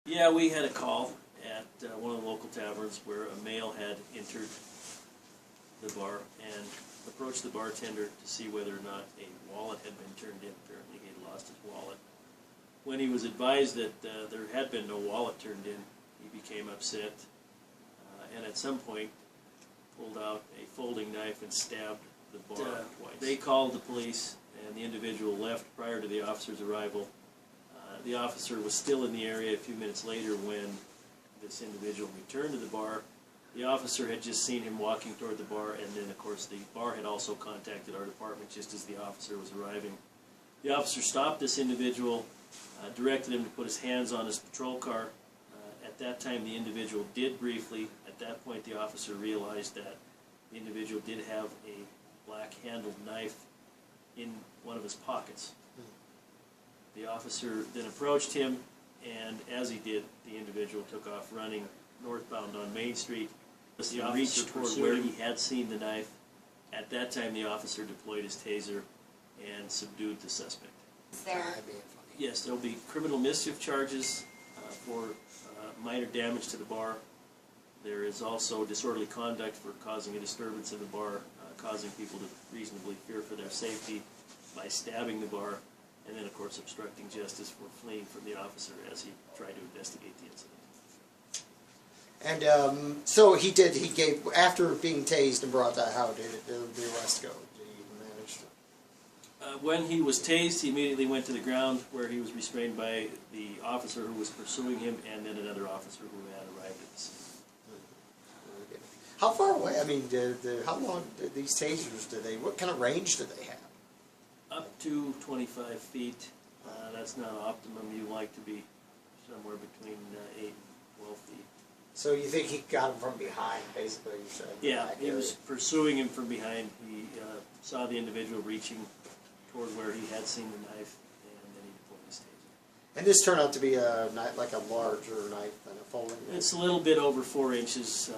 Yeah, we had a call at one of the local taverns where a male had entered the bar and approached the bartender to see whether or not a wallet had been turned in. Apparently he had lost his wallet. When he was advised that there had been no wallet turned in, he became upset and at some point pulled out a folding knife and stabbed the bar twice. They called the police and the individual left prior to the officer's arrival. The officer was still in the area a few minutes later when this individual returned to the bar. The officer had just seen him walking toward the bar, and then, of course, the bar had also contacted our department just as the officer was arriving. The officer stopped this individual, directed him to put his hands on his patrol car. At that time, the individual did briefly. At that point, the officer realized that the individual did have a black-handled knife in one of his pockets. The officer then approached him, and as he did, the individual took off running northbound on Main Street. The officer reached toward where he had seen the knife. At that time, the officer deployed his taser and subdued the suspect. Yes, there will be criminal mischief charges for minor damage to the bar. There is also disorderly conduct for causing a disturbance in the bar, causing people to reasonably fear for their safety by stabbing the bar, and then, of course, obstructing justice for fleeing from the officer as he tried to investigate the incident. And so he gave, after being tased and brought out, how did the arrest go? Did he manage to? When he was tased, he immediately went to the ground where he was restrained by the officer who was pursuing him and then another officer who had arrived at the scene. How far away, I mean, how long did these tasers, what kind of range do they have? Up to 25 feet. That's not optimum. You like to be somewhere between 8 and 12 feet. So you think he got him from behind, basically? Yeah, he was pursuing him from behind. He saw the individual reaching toward where he had seen the knife, and then he deployed his taser. And this turned out to be like a larger knife than a folding knife? It's a little bit over 4 inches.